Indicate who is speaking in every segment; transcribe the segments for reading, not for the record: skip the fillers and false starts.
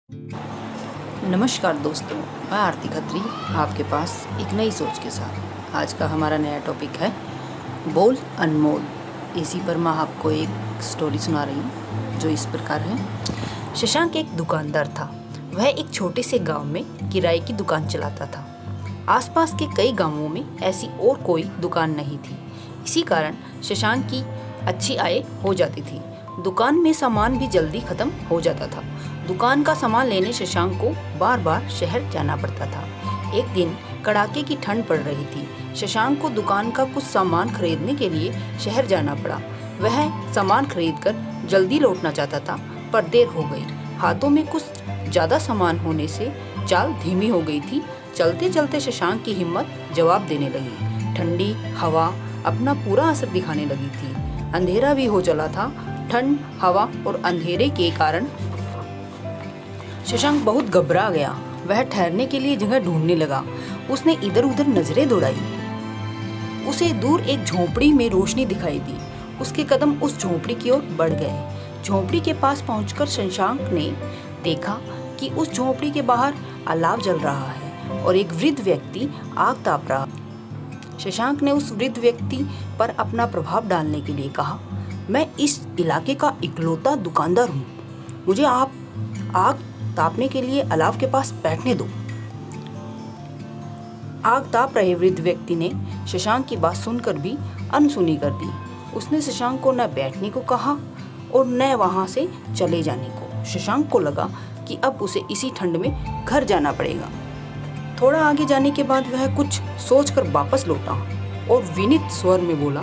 Speaker 1: नमस्कार दोस्तों, मैं आरती खत्री आपके पास एक नई सोच के साथ। आज का हमारा नया टॉपिक है बोल अनमोल। इसी पर मैं आपको एक स्टोरी सुना रही हूँ जो इस प्रकार है। शशांक एक दुकानदार था। वह एक छोटे से गांव में किराए की दुकान चलाता था। आसपास के कई गांवों में ऐसी और कोई दुकान नहीं थी। इसी कारण शशांक की अच्छी आय हो जाती थी। दुकान में सामान भी जल्दी खत्म हो जाता था। दुकान का सामान लेने शशांक को बार बार शहर जाना पड़ता था। एक दिन कड़ाके की ठंड पड़ रही थी। शशांक को दुकान का कुछ सामान खरीदने के लिए शहर जाना पड़ा। वह सामान खरीदकर जल्दी लौटना चाहता था, पर देर हो गई। हाथों में कुछ ज़्यादा सामान होने से चाल धीमी हो गई थी। चलते चलते शशांक की हिम्मत जवाब देने लगी। ठंडी हवा अपना पूरा असर दिखाने लगी थी। अंधेरा भी हो चला था। ठंड, हवा और अंधेरे के कारण शशांक बहुत घबरा गया। वह ठहरने के लिए जगह ढूंढने लगा। उसने इधर उधर नजरें दौड़ाई। उसे दूर एक झोंपड़ी में रोशनी दिखाई दी। उसके कदम उस झोंपड़ी की ओर बढ़ गए। झोंपड़ी के पास पहुंचकर शशांक ने देखा कि उस झोंपड़ी के बाहर अलाव जल रहा है और एक वृद्ध व्यक्ति आग ताप रहा। शशांक ने उस वृद्ध व्यक्ति पर अपना प्रभाव डालने के लिए कहा, मैं इस इलाके का इकलौता दुकानदार हूँ। मुझे आप आग तापने के लिए अलाव के पास बैठने दो। आग ताप रहे वृद्ध व्यक्ति ने शशांक की बात सुनकर भी अनसुनी कर दी। उसने शशांक को न बैठने को कहा और न वहां से चले जाने को। शशांक को लगा कि अब उसे इसी ठंड में घर जाना पड़ेगा। थोड़ा आगे जाने के बाद वह कुछ सोचकर वापस लौटा और विनीत स्वर में बोला,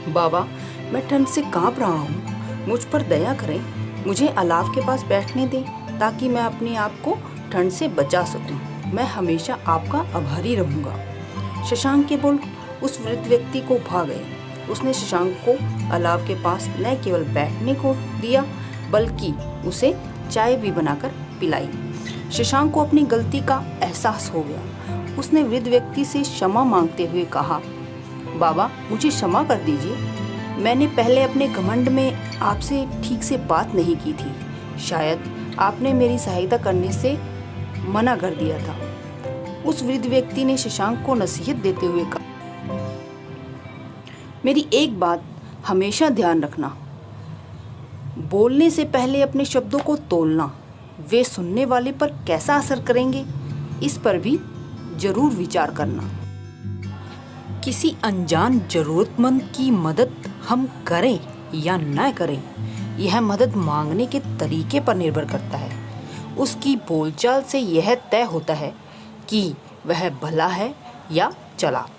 Speaker 1: बाबा, मैं ठंड से कांप रहा हूँ। मुझ पर दया करें। मुझे अलाव के पास बैठने दें ताकि मैं अपने आप को ठंड से बचा सकूं। मैं हमेशा आपका आभारी रहूंगा। शशांक के बोल उस वृद्ध व्यक्ति को भा गए। उसने शशांक को अलाव के पास न केवल बैठने को दिया बल्कि उसे चाय भी बनाकर पिलाई। शशांक को अपनी गलती का एहसास हो गया। उसने वृद्ध व्यक्ति से क्षमा मांगते हुए कहा, बाबा, मुझे क्षमा कर दीजिए। मैंने पहले अपने घमंड में आपसे ठीक से बात नहीं की थी। शायद आपने मेरी सहायता करने से मना कर दिया था। उस वृद्ध व्यक्ति ने शशांक को नसीहत देते हुए कहा, मेरी एक बात हमेशा ध्यान रखना। बोलने से पहले अपने शब्दों को तौलना। वे सुनने वाले पर कैसा असर करेंगे, इस पर भी जरूर विचार करना। किसी अनजान जरूरतमंद की मदद हम करें या न करें, यह मदद मांगने के तरीके पर निर्भर करता है। उसकी बोलचाल से यह तय होता है कि वह भला है या चालाक।